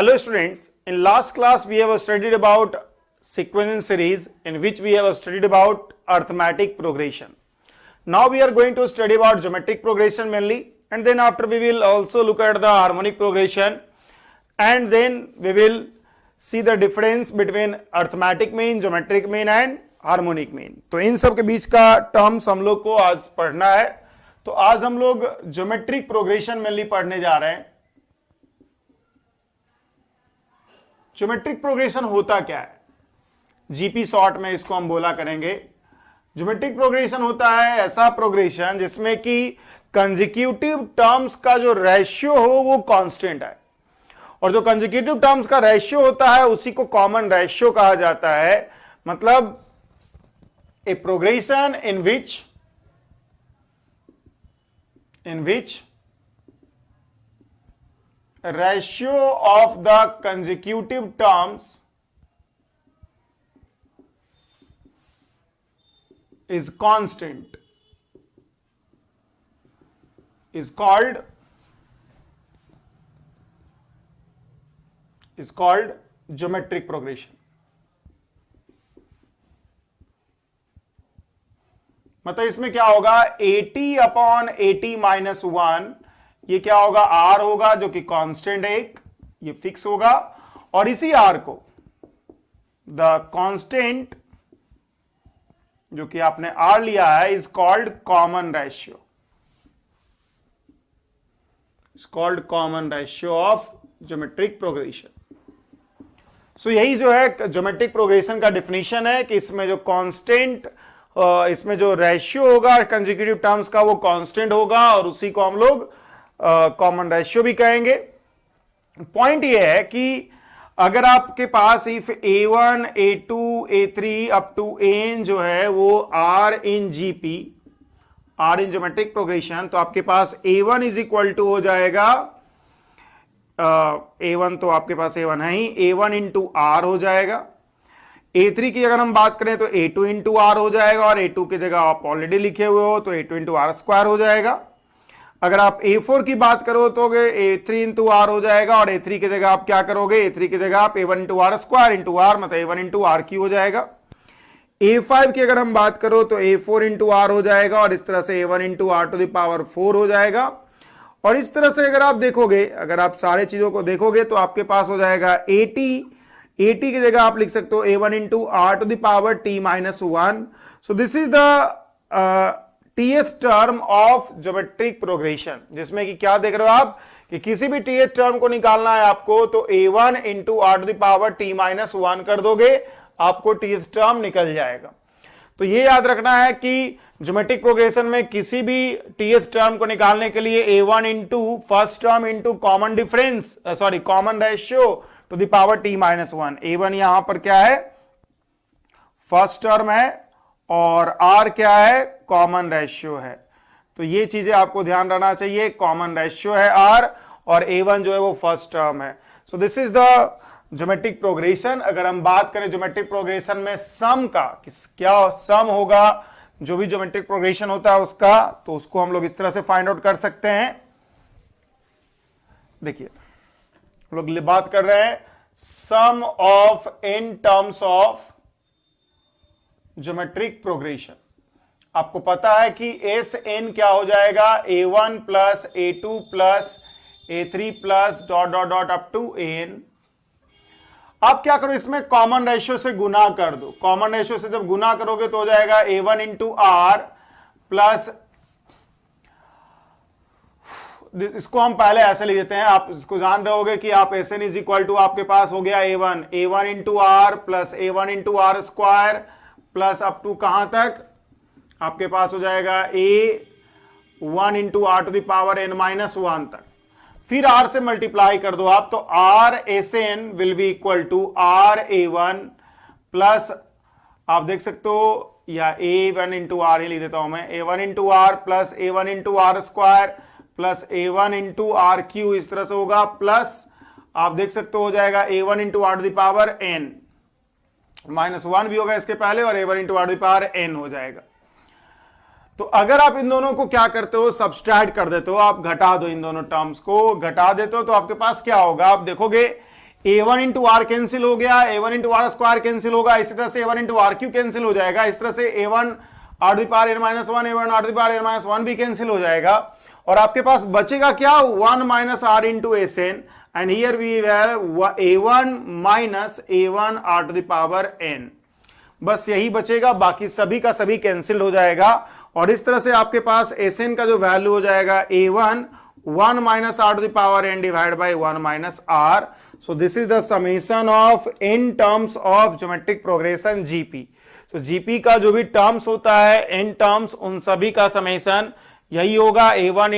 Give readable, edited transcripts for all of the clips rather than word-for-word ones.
Hello students, in last class we have studied about sequence series in which we have studied about arithmetic progression. Now we are going to study about geometric progression mainly, and then after we will also look at the harmonic progression, and then we will see the difference between arithmetic mean, geometric mean and harmonic mean. तो इन सब के बीच का terms हम लोग को आज पढ़ना है. तो आज हम लोग ज्योमेट्रिक प्रोग्रेशन मेनली पढ़ने जा रहे हैं. ज्योमेट्रिक प्रोग्रेशन होता क्या है, जीपी शॉर्ट में इसको हम बोला करेंगे. ज्योमेट्रिक प्रोग्रेशन होता है ऐसा प्रोग्रेशन जिसमें कि कंसेक्यूटिव टर्म्स का जो रेशियो हो वो कांस्टेंट है, और जो कंसेक्यूटिव टर्म्स का रेशियो होता है उसी को कॉमन रेशियो कहा जाता है. मतलब a progression in which ratio of the consecutive terms is constant is called geometric progression. मतलब इसमें क्या होगा, 80/80 - 1 ये क्या होगा, r होगा जो कि कांस्टेंट है, एक ये फिक्स होगा, और इसी r को द कांस्टेंट जो कि आपने r लिया है is called common ratio, is called common ratio of geometric progression. So यही जो है ज्योमेट्रिक प्रोग्रेशन का डेफिनेशन है कि इसमें जो कांस्टेंट, इसमें जो रेशियो होगा कंसेक्यूटिव टर्म्स का वो कांस्टेंट होगा, और उसी को हम लोग कॉमन रेशियो भी कहेंगे. पॉइंट ये है कि अगर आपके पास if a1 a2 a3 up to an जो है वो r in GP, r in geometric progression, तो आपके पास a1 इज इक्वल टू हो जाएगा, a1 तो आपके पास a1 है ही, a1 इंटू r हो जाएगा. a3 की अगर हम बात करें तो a2 इंटू r हो जाएगा, और a2 की जगह आप ऑलरेडी लिखे हुए हो तो a2 इंटू r स्क्वायर हो जाएगा. अगर आप a4 की बात करो तो a3 इंटू r हो जाएगा, और a3 की जगह आप क्या करोगे, a3 की जगह आप a1 into r square into r, मतलब a1 इंटू r क्यू हो जाएगा. a5 की अगर हम बात करो तो a4 इंटू r हो जाएगा, और इस तरह से a1 into r to the power 4 हो जाएगा. और इस तरह से अगर आप देखोगे, अगर आप सारे चीजों को देखोगे तो आपके पास हो जाएगा 80 की जगह आप लिख सकते हो a1 into r to the power t minus 1. So this is the tth term of geometric progression, जिसमें कि क्या देख रहे हो आप कि किसी भी टीएथ टर्म को निकालना है आपको तो a1 into r to the power t minus 1 कर दोगे, आपको टीएथ टर्म निकल जाएगा. तो ये याद रखना है कि ज्योमेट्रिक प्रोग्रेशन में किसी भी टीएथ टर्म को निकालने के लिए a1 into first term into common difference, sorry common ratio two the power t minus 1. a1 यहां पर क्या है, फर्स्ट टर्म है, और r क्या है, कॉमन रेशियो है. तो ये चीजें आपको ध्यान रखना चाहिए, कॉमन रेशियो है r, और a1 जो है वो फर्स्ट टर्म है. सो this is the geometric progression. अगर हम बात करें ज्योमेट्रिक प्रोग्रेशन में सम का, क्या सम होगा, जो भी ज्योमेट्रिक प्रोग्रेशन होता है उसका, तो उसको हम लोग इस तरह से फाइंड आउट कर सकते हैं. देखिए लोग बात कर रहे हैं sum of in terms of geometric progression. आपको पता है कि एस एन क्या हो जाएगा, a1 plus a2 plus a3 plus dot dot dot up to an. आप क्या करो, इसमें कॉमन रेशियो से गुना कर दो. कॉमन रेशियो से जब गुना करोगे तो हो जाएगा a1 इंटू r प्लस, इसको हम पहले ऐसे लिख देते हैं, आप इसको जान रहे होगे कि आप S N is equal to आपके पास हो गया a1 into r plus a1 into r square plus up to कहां तक, आपके पास हो जाएगा a1 into r to the power n minus 1 तक. फिर r से मल्टीप्लाई कर दो आप, तो r S N will be equal to r a1 plus, आप देख सकते हो, या a1 इंटू r ही लिख देता हूं मैं, a1 into r plus a1 into r square plus a1 into r Q, इस तरह से होगा, प्लस आप देख सकते हो जाएगा a1 into r to the power n minus 1 भी होगा इसके पहले, और a1 into r to the power n हो जाएगा. तो अगर आप इन दोनों को क्या करते हो, सब्सट्रैक्ट कर देते हो, आप घटा दो, इन दोनों टर्म्स को घटा देते हो, तो आपके पास क्या होगा, आप देखोगे a1 इंटू आर कैंसिल हो गया, a1 into R square cancel होगा, इसी तरह से a1 into are Q cancel हो जाएगा, इस तरह से a1 R the power n minus one, a1 R the power n minus one भी कैंसिल हो जाएगा, और आपके पास बचेगा क्या 1 minus R into SN, and here we have a1 minus a1 R to the power n। बस यही बचेगा, बाकी सभी का सभी कैंसिल हो जाएगा, और इस तरह से आपके पास एसएन का जो वैल्यू हो जाएगा a1 1 minus are to the power n divide by 1 minus are. So this is the summation of in terms of geometric progression GP. तो जीपी का जो भी टर्म्स होता है इन टर्म्स, उन सभी का समेशन यही होगा a1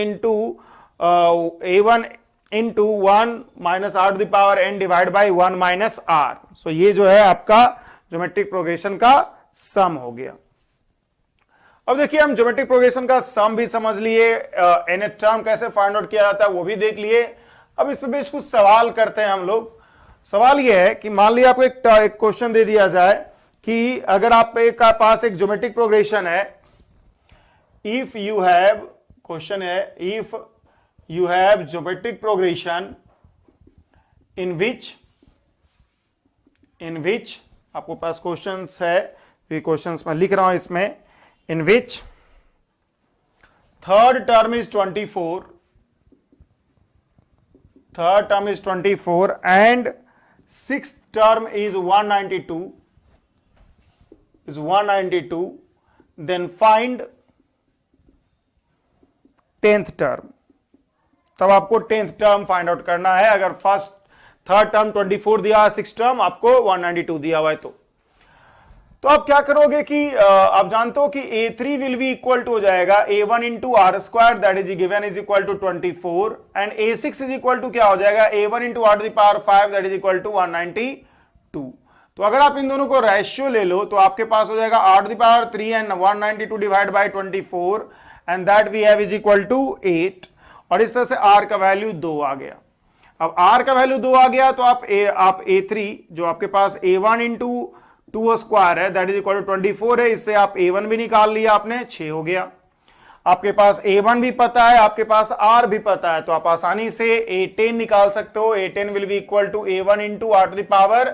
into 1 minus are to the power n divide by 1 minus are. So ये जो है आपका ज्योमेट्रिक प्रोग्रेशन का सम हो गया। अब देखिए हम ज्योमेट्रिक प्रोग्रेशन का सम भी समझ लिए, nth टर्म कैसे फाइंड आउट किया जाता है वो भी देख लिए। अब इस पे बेस कुछ सवाल करते हैं हम लोग। सवाल ये है कि मान लिया आपको एक क्वेश्चन दे दिया जाए कि अगर आप का पास एक ज्योमेट्रिक प्रोग्रेशन है, इफ यू हैव, क्वेश्चन है if you have geometric progression in which आपको पास क्वेश्चंस है, ये क्वेश्चंस मैं लिख रहा हूं इसमें, in which third term is 24, third term is 24 and sixth term is 192, then find 10th term। तब आपको 10th term फाइंड आउट करना है। अगर फर्स्ट थर्ड टर्म 24 दिया है, सिक्स टर्म आपको 192 दिया हुआ है, तो आप क्या करोगे कि आप जानते हो कि a3 will be equal to हो जाएगा a1 into R square that is given is equal to 24, and a6 is equal to क्या हो जाएगा a1 into R the power 5 that is equal to 192। तो अगर आप इन दोनों को रेशियो ले लो तो आपके पास हो जाएगा R the power 3 and 192 divide by 24, and that we have is equal to 8, और इस तरह से r का वैल्यू 2 आ गया। अब r का वैल्यू 2 आ गया तो आप a3 जो आपके पास a1 इंटू 2 स्क्वायर है दैट इज इक्वल टू 24 है, इससे आप a1 भी निकाल लिया आपने, 6 हो गया। आपके पास a1 भी पता है, आपके पास r भी पता है, तो आप आसानी से a10 निकाल सकते हो। a10 will be equal to a1 into R to the power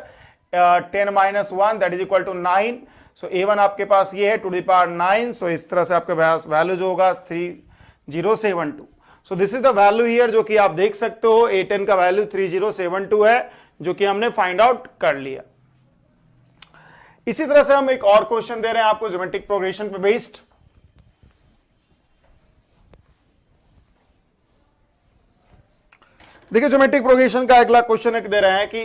10 minus 1 that is equal to 9। So a1 आपके पास ये है टू द पावर 9। सो इस तरह से आपके पास वैल्यू जो होगा 3072। सो this is the value here, जो कि आप देख सकते हो a10 का वैल्यू 3072 है, जो कि हमने फाइंड आउट कर लिया। इसी तरह से हम एक और क्वेश्चन दे रहे हैं आपको ज्योमेट्रिक प्रोग्रेशन पे बेस्ड। देखिए ज्योमेट्रिक प्रोग्रेशन का अगला क्वेश्चन एक दे रहे हैं कि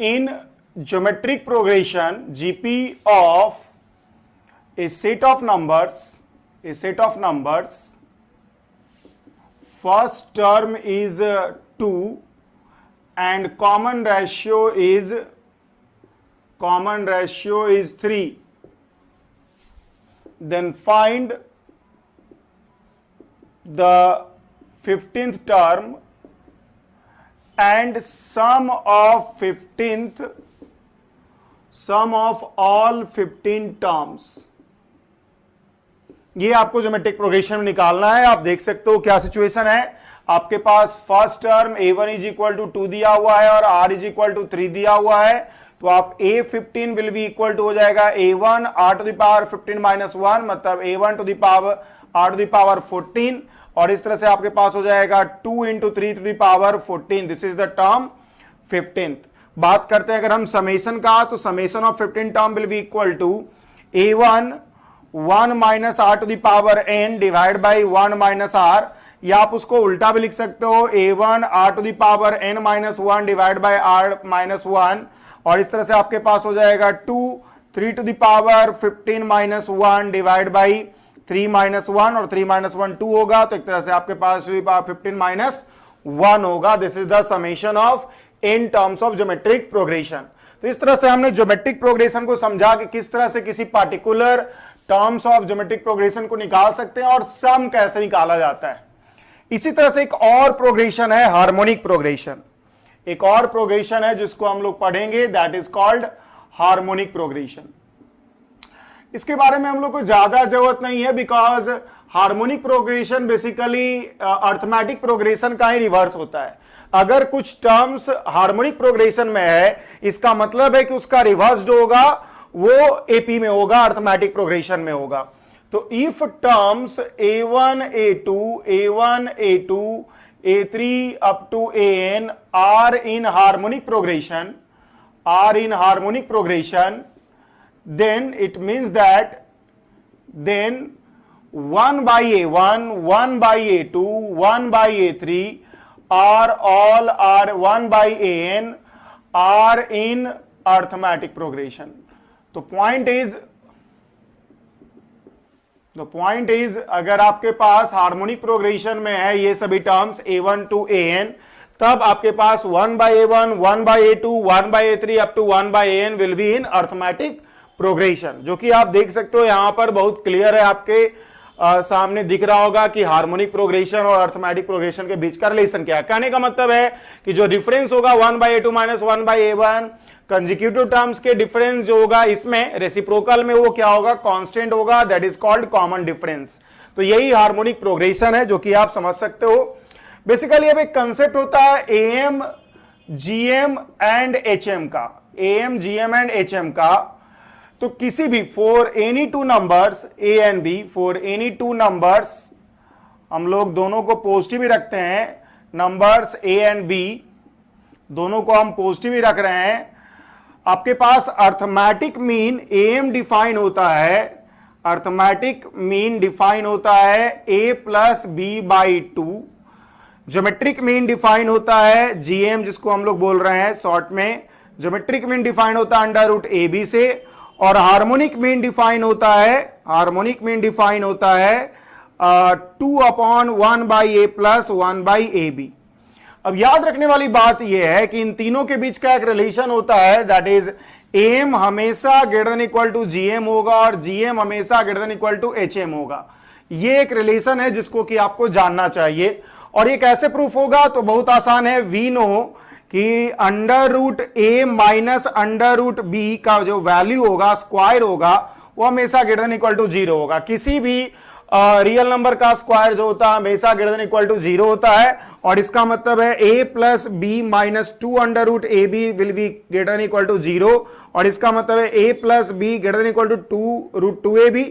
in geometric progression GP of a set of numbers first term is 2 and common ratio is 3, then find the 15th term and sum of all 15 terms। ये आपको ज्योमेट्रिक प्रोग्रेशन में निकालना है। आप देख सकते हो क्या सिचुएशन है, आपके पास first term a1 is equal to 2 दिया हुआ है और r इज इक्वल टू 3 दिया हुआ है, तो आप a15 will be equal to हो जाएगा a1 r to the power 15 minus 1, मतलब a1 to the power r to the power 14, और इस तरह से आपके पास हो जाएगा 2 into 3 to the power 14। This is the term 15th। बात करते हैं अगर हम समेशन का, तो summation of 15 term will be equal to a1 1 minus r to the power n divide by 1 minus r, या आप उसको उल्टा भी लिख सकते हो a1 r to the power n minus 1 divide by r minus 1, और इस तरह से आपके पास हो जाएगा 2 3 to the power 15 minus 1 divide by 3 minus 1, और 3 माइनस 1 2 होगा, तो एक तरह से आपके पास 15 माइनस 1 होगा। This is the summation of in terms of geometric progression. तो इस तरह से हमने ज्योमेट्रिक प्रोग्रेशन को समझा कि किस तरह से किसी particular terms of geometric progression को निकाल सकते हैं और सम कैसे निकाला जाता है। इसी तरह से एक और प्रोग्रेशन है हार्मोनिक प्रोग्रेशन, एक और प्रोग्रेशन है जिसको हम लोग पढ़ेंगे, that is called harmonic progression. इसके बारे में हम लोग को ज्यादा जरूरत नहीं है, because harmonic progression basically arithmetic progression का ही रिवर्स होता है। अगर कुछ टर्म्स हार्मोनिक प्रोग्रेशन में है, इसका मतलब है कि उसका रिवर्स्ड होगा, वो एपी में होगा, अर्थमेटिक प्रोग्रेशन में होगा। तो if terms a1 a2 a1 a2 a3 up to an are in harmonic progression, then it means that then 1 by a1, 1 by a2, 1 by a3 are 1 by an are in arithmetic progression. तो point is अगर आपके पास harmonic progression में है ये सभी terms a1 to an, तब आपके पास 1 by a1, 1 by a2, 1 by a3 up to 1 by an will be in arithmetic progression, जो कि आप देख सकते हो यहां पर बहुत क्लियर है, आपके सामने दिख रहा होगा कि हार्मोनिक प्रोग्रेशन और अर्थमेटिक प्रोग्रेशन के बीच का रिलेशन क्या है। कहने का मतलब है कि जो डिफरेंस होगा 1 by a2 minus 1 by a1, consecutive terms के डिफरेंस जो होगा इसमें रेसिप्रोकल में वो क्या होगा, कांस्टेंट होगा, that is called common difference. तो यही हार्मोनिक प्रोग्रेशन है, जो कि आप समझ सकते हो। बेसिकली अब एक कंसेप्ट होता है एएम जीएम एंड एचएम का, एएम जीएम एंड एचएम का। तो किसी भी for any two numbers A and B, for any two numbers, हम लोग दोनों को पॉजिटिव ही रखते हैं, नंबर्स ए एंड बी दोनों को हम पॉजिटिव ही रख रहे हैं। आपके पास अर्थमेटिक मीन एम डिफाइन होता है, अर्थमेटिक मीन डिफाइन होता है a plus B by 2, geometric mean define होता है जीएम, जिसको हम लोग बोल रहे हैं शॉर्ट में, ज्योमेट्रिक मीन डिफाइन होता है अंडर रूट ए बी से, और हार्मोनिक मीन डिफाइन होता है 2/1 by a plus 1 by a b। अब याद रखने वाली बात यह है कि इन तीनों के बीच का एक रिलेशन होता है, दैट इज एम हमेशा greater than equal to GM होगा और जीएम हमेशा greater than equal to HM होगा। ये एक रिलेशन है जिसको कि आपको जानना चाहिए। और ये कैसे प्रूफ होगा, तो बहुत आसान है। वी नो कि अंडर रूट ए माइनस अंडर रूट बी का जो वैल्यू होगा, स्क्वायर होगा, वो हमेशा ग्रेटर देन इक्वल टू 0 होगा। किसी भी रियल नंबर का स्क्वायर जो होता है हमेशा ग्रेटर देन इक्वल टू 0 होता है, और इसका मतलब है a plus B minus 2 under root A B will be greater than equal to 0, और इसका मतलब है a plus B greater than equal to 2 root 2 A B,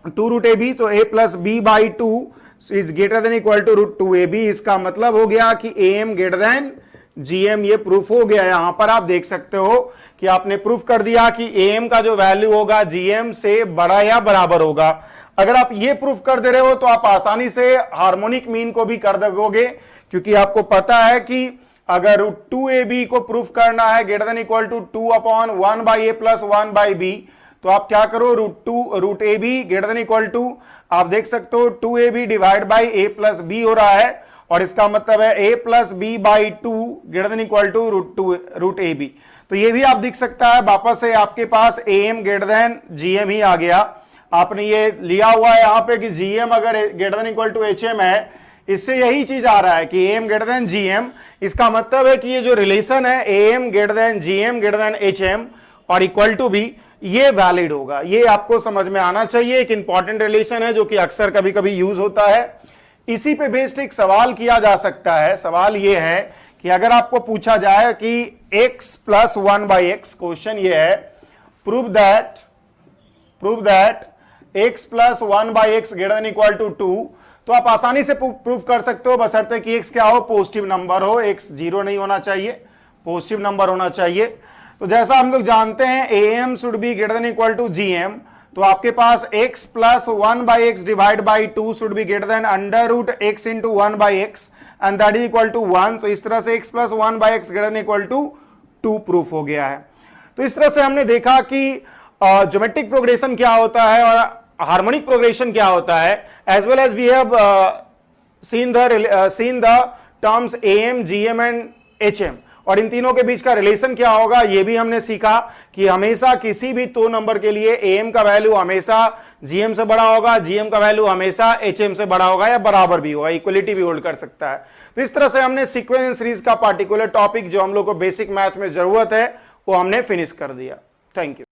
2 root A B, तो a plus B by 2 is greater than equal to root 2 A B. इसका मतलब हो गया कि एम ग्रेटर देन जीएम, ये प्रूफ हो गया। यहां पर आप देख सकते हो कि आपने प्रूफ कर दिया कि एम का जो वैल्यू होगा जीएम से बड़ा या बराबर होगा। अगर आप ये प्रूफ कर दे रहे हो तो आप आसानी से हार्मोनिक मीन को भी कर दोगे, क्योंकि आपको पता है कि अगर रूट 2 ए बी को प्रूफ करना है greater than equal to 2/1 by A plus 1 by B, तो आप क्या करो, root A B greater than equal to, आप देख सकते हो 2 A B divide by A plus B हो रहा है, और इसका मतलब है a plus B by 2 greater than equal to root A B. तो ये भी आप दिख सकता है, वापस से आपके पास एम ग्रेटर देन जीएम ही आ गया। आपने ये लिया हुआ है यहाँ पे कि जीएम अगर greater than equal to HM है, इससे यही चीज आ रहा है कि एम ग्रेटर देन जीएम। इसका मतलब है कि ये जो रिलेशन है M greater than GM greater than HM और इक्वल टू बी, ये वैलिड होगा। ये आपको समझ में आना चाहिए। एक इंपॉर्टेंट रिलेशन है जो कि अक्सर कभी कभी यूज होता है। इसी पे बेस्ड एक सवाल किया जा सकता है। सवाल ये है कि अगर आपको पूछा जाए कि x plus 1 by X, question ये है prove that x plus 1 by X greater than equal to 2, तो आप आसानी से प्रूव कर सकते हो, बशर्ते कि x क्या हो, पॉजिटिव नंबर हो, x 0 नहीं होना चाहिए, पॉजिटिव नंबर होना चाहिए। तो जैसा हम लोग जानते हैं am should be greater than equal to gm, तो आपके पास x plus 1 by X divide by 2 should be greater than under root x into 1 by X and that is equal to 1। तो इस तरह से x plus 1 by X greater than equal to 2 proof हो गया है। तो इस तरह से हमने देखा कि ज्योमेट्रिक प्रोग्रेशन क्या होता है और हार्मोनिक प्रोग्रेशन क्या होता है, as well as we have seen the terms am, gm and hm, और इन तीनों के बीच का रिलेशन क्या होगा ये भी हमने सीखा कि हमेशा किसी भी दो नंबर के लिए am का वैल्यू हमेशा gm से बड़ा होगा, gm का वैल्यू हमेशा hm से बड़ा होगा या बराबर भी होगा, इक्वलिटी भी होल्ड कर सकता है। तो इस तरह से हमने सीक्वेंस सीरीज का पार्टिकुलर टॉपिक जो हम लोग को बेसिक मैथ में जरूरत है वो हमने फिनिश कर दिया। Thank you.